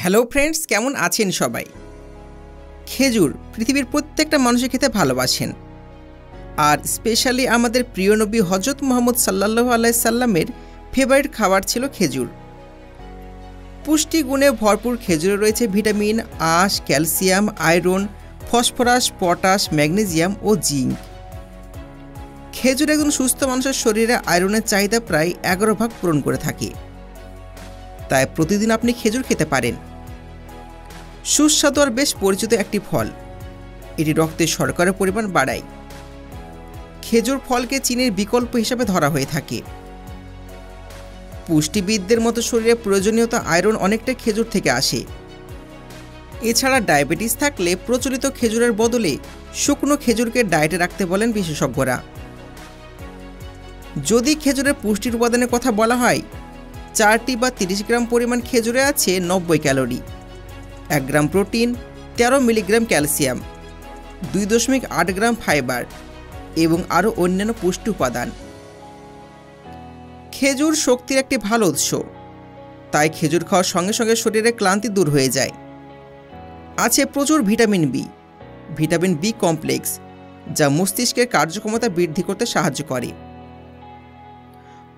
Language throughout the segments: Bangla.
হ্যালো ফ্রেন্ডস, কেমন আছেন সবাই? খেজুর পৃথিবীর প্রত্যেকটা মানুষের খেতে ভালোবাসেন, আর স্পেশালি আমাদের প্রিয় নবী হজরত মুহাম্মদ সাল্লাল্লাহু আলাইহি সাল্লামের ফেভারিট খাবার ছিল খেজুর। পুষ্টি গুণে ভরপুর খেজুরে রয়েছে ভিটামিন, আঁশ, calcium, iron, phosphorus, potash, magnesium ও জিঙ্ক। খেজুর একজন সুস্থ মানুষের শরীরে আয়রনের চাহিদা প্রায় 11 ভাগ পূরণ করে থাকে, তাই প্রতিদিন আপনি খেজুর খেতে পারেন। সুস্বাদু আর বেশ পরিচিত একটি ফল, এটি রক্তে শর্করার পরিমাণ বাড়ায়। খেজুর ফলকে চিনির বিকল্প হিসাবে ধরা হয়ে থাকে। পুষ্টিবিদদের মতো শরীরে প্রয়োজনীয়তা আয়রন অনেকটা খেজুর থেকে আসে। এছাড়া ডায়াবেটিস থাকলে প্রচলিত খেজুরের বদলে শুকনো খেজুরকে ডায়েটে রাখতে বলেন বিশেষজ্ঞরা। যদি খেজুরের পুষ্টির উপাদানের কথা বলা হয়, 4টি বা 30 গ্রাম পরিমাণ খেজুরে আছে 90 calorie, 1 gram protein, 13 milligram calcium, 2.8 গ্রাম ফাইবার এবং আরও অন্যান্য পুষ্টি উপাদান। খেজুর শক্তির একটি ভালো উৎস, তাই খেজুর খাওয়ার সঙ্গে সঙ্গে শরীরে ক্লান্তি দূর হয়ে যায়। আছে প্রচুর vitamin B, vitamin B complex, যা মস্তিষ্কের কার্যক্ষমতা বৃদ্ধি করতে সাহায্য করে।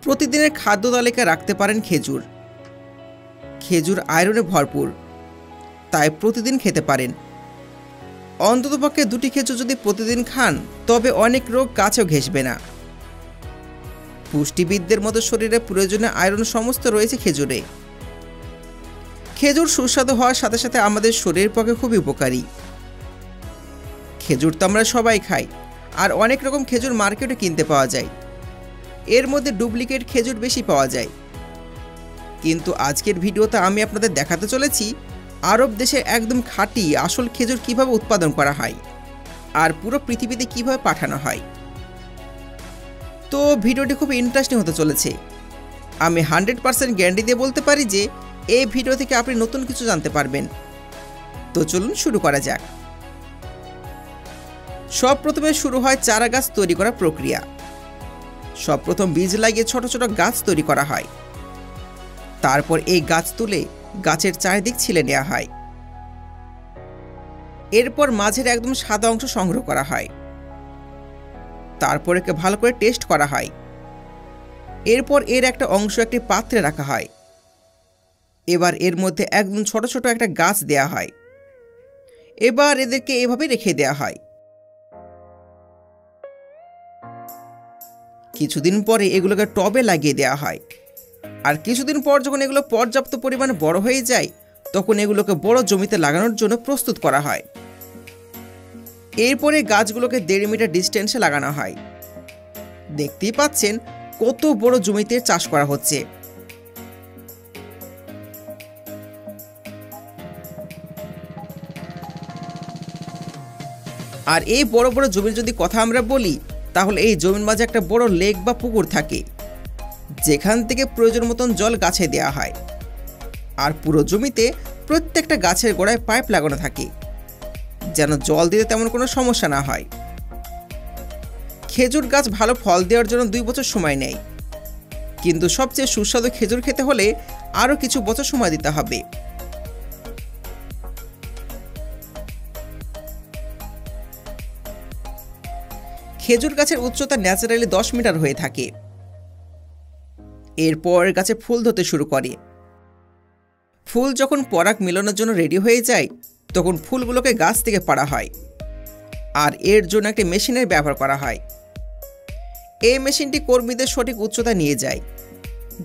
প্রতিদিনের খাদ্য তালিকায় রাখতে পারেন খেজুর। খেজুর আয়রনে ভরপুর, তাই প্রতিদিন খেতে পারেন। অন্ততপক্ষে 2টি খেজুর যদি প্রতিদিন খান, তবে অনেক রোগ কাছেও ঘেঁষবে না। পুষ্টিবিদদের মতো শরীরে প্রয়োজনীয় আয়রন সমস্ত রয়েছে খেজুরে। খেজুর সুস্বাদু হওয়ার সাথে সাথে আমাদের শরীরের পক্ষে খুবই উপকারী। খেজুর তো আমরা সবাই খাই, আর অনেক রকম খেজুর মার্কেটে কিনতে পাওয়া যায়। এর মধ্যে ডুপ্লিকেট খেজুর বেশি পাওয়া যায়। কিন্তু আজকের ভিডিওতে আমি আপনাদের দেখাতে চলেছি আরব দেশে একদম খাঁটি আসল খেজুর কিভাবে উৎপাদন করা হয় আর পুরো পৃথিবীতে কিভাবে পাঠানো হয়। তো ভিডিওটি খুব ইন্টারেস্টিং হতে চলেছে। আমি 100% গ্যারান্টি দিয়ে বলতে পারি যে এই ভিডিও থেকে আপনি নতুন কিছু জানতে পারবেন। তো চলুন শুরু করা যাক। সব প্রথমে শুরু হয় চারা গাছ তৈরি করার প্রক্রিয়া। সব প্রথম বীজ লাগিয়ে ছোট ছোট গাছ তৈরি করা হয়। তারপর এই গাছ তুলে গাছের চারিদিক ছিলে নেওয়া হয়। এরপর মাঝের একদম সাদা অংশ সংগ্রহ করা হয়। তারপর একে ভালো করে টেস্ট করা হয়। এরপর এর একটা অংশ একটি পাত্রে রাখা হয়। এবার এর মধ্যে একদম ছোট ছোট একটা গাছ দেয়া হয়। এবার এদেরকে এভাবে রেখে দেয়া হয়। কিছুদিন পরে এগুলোকে টবে লাগিয়ে দেওয়া হয়। আর কিছুদিন পর যখন এগুলো পর্যাপ্ত পরিমাণে বড় হয়ে যায়, তখন এগুলোকে বড় জমিতে লাগানোর জন্য প্রস্তুত করা হয়। এরপরে গাছগুলোকে 1.5 মিটার ডিস্টেন্সে লাগানো হয়। দেখতেই পাচ্ছেন কত বড় জমিতে চাষ করা হচ্ছে। আর এই বড় বড় জমির যদি কথা আমরা বলি, তাহলে এই জমির মাঝে একটা বড় লেক বা পুকুর থাকে, যেখান থেকে প্রয়োজন মতন জল গাছে দেওয়া হয়। আর পুরো জমিতে প্রত্যেকটা গাছের গোড়ায় পাইপ লাগানো থাকে, যেন জল দিতে তেমন কোনো সমস্যা না হয়। খেজুর গাছ ভালো ফল দেওয়ার জন্য 2 বছর সময় নেয়, কিন্তু সবচেয়ে সুস্বাদু খেজুর খেতে হলে আরও কিছু বছর সময় দিতে হবে। খেজুর গাছের উচ্চতা ন্যাচারালি 10 মিটার হয়ে থাকে। এরপর গাছে ফুল ধরতে শুরু করে। ফুল যখন পরাগ মিলনের জন্য রেডি হয়ে যায়, তখন ফুলগুলোকে গাছ থেকে পাড়া হয়। আর এর জন্য একটি মেশিনের ব্যবহার করা হয়। এই মেশিনটি কর্মীদের সঠিক উচ্চতা নিয়ে যায়,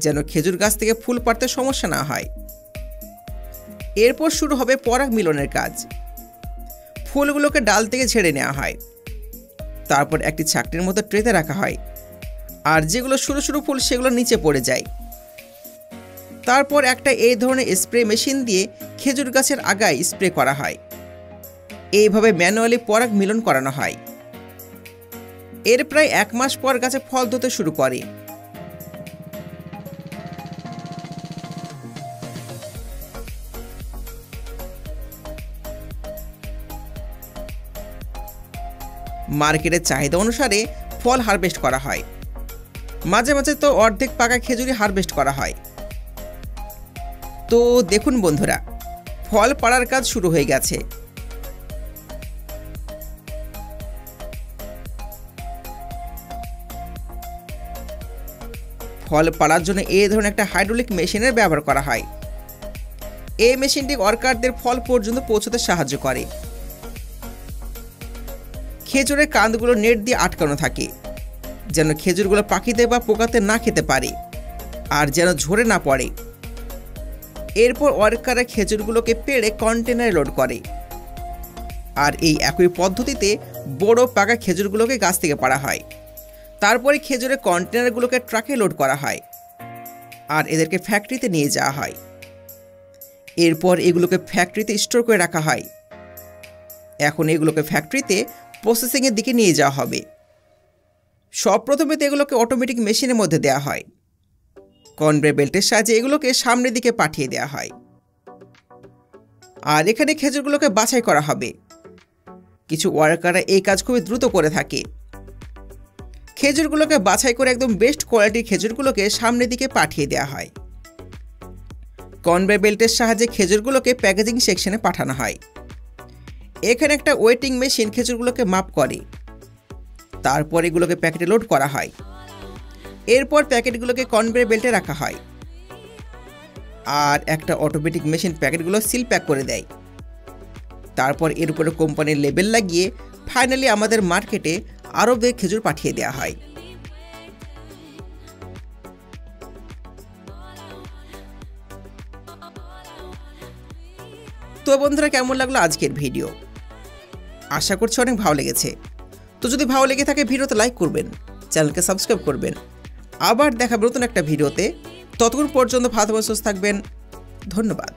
যেন খেজুর গাছ থেকে ফুল পাড়তে সমস্যা না হয়। এরপর শুরু হবে পরাগ মিলনের কাজ। ফুলগুলোকে ডাল থেকে ছেড়ে নেওয়া হয়। তারপর একটি ছাকনির মতো ট্রেতে রাখা হয়, আর যেগুলো সরু সরু ফুল সেগুলো নিচে পড়ে যায়। তারপর একটা এই ধরনের স্প্রে মেশিন দিয়ে খেজুর গাছের আগায় স্প্রে করা হয়। এইভাবে ম্যানুয়ালি পরাগ মিলন করানো হয়। এর প্রায় 1 মাস পর গাছে ফল ধরতে শুরু করে। মার্কেটের চাহিদা অনুসারে ফল হারভেস্ট করা হয়। মাঝে মাঝে তো অর্ধেক পাকা খেজুরি হারভেস্ট করা হয়। তো দেখুন বন্ধুরা, ফল পাড়ার কাজ শুরু হয়ে গেছে। ফল পাড়ার জন্য এই ধরনের একটা হাইড্রোলিক মেশিনের ব্যবহার করা হয়। এই মেশিনটি ওয়ার্কারদের ফল পর্যন্ত পৌঁছতে সাহায্য করে। খেজুরের কাঁধগুলো নেট দিয়ে আটকানো থাকে, যেন খেজুরগুলো পাখিতে বা পোকাতে না খেতে পারে আর যেন ঝরে না পড়ে। এরপর ওয়ার্কাররা খেজুরগুলোকে পেড়ে কন্টেনারে লোড করে, আর এই একই পদ্ধতিতে বড় পাকা খেজুরগুলোকে গাছ থেকে পাড়া হয়। তারপরে খেজুরের কন্টেনারগুলোকে ট্রাকে লোড করা হয় আর এদেরকে ফ্যাক্টরিতে নিয়ে যাওয়া হয়। এরপর এগুলোকে ফ্যাক্টরিতে স্টোর করে রাখা হয়। এখন এগুলোকে ফ্যাক্টরিতে প্রসেসিংয়ের দিকে নিয়ে যাওয়া হবে। সব প্রথমে তো এগুলোকে অটোমেটিক মেশিনের মধ্যে দেওয়া হয়। কনভেয়ার বেল্টের সাহায্যে এগুলোকে সামনের দিকে পাঠিয়ে দেওয়া হয়। আর এখানে খেজুরগুলোকে বাছাই করা হবে। কিছু ওয়ার্কাররা এই কাজ খুবই দ্রুত করে থাকে। খেজুরগুলোকে বাছাই করে একদম বেস্ট কোয়ালিটির খেজুরগুলোকে সামনের দিকে পাঠিয়ে দেওয়া হয়। কনভেয়ার বেল্টের সাহায্যে খেজুরগুলোকে প্যাকেজিং সেকশনে পাঠানো হয়। এখানে একটা ওয়েটিং মেশিন খেজুরগুলোকে মাপ করে। তারপর এগুলোকে প্যাকেটে লোড করা হয়। এরপর প্যাকেটগুলোকে কনভেয়ার বেল্টে রাখা হয় আর একটা অটোমেটিক মেশিন প্যাকেটগুলো সিল প্যাক করে দেয়। তারপর এর উপরে কোম্পানির লেবেল লাগিয়ে ফাইনালি আমাদের মার্কেটে আরও বেশি খেজুর পাঠিয়ে দেওয়া হয়। তো বন্ধুরা, কেমন লাগলো আজকের ভিডিও? আশা করছি অনেক ভালো লেগেছে। তো যদি ভালো লেগে থাকে ভিডিওতে লাইক করবেন, চ্যানেলকে সাবস্ক্রাইব করবেন। আবার দেখাবো নতুন একটা ভিডিওতে। ততক্ষণ পর্যন্ত ভালো সুস্থ থাকবেন। ধন্যবাদ।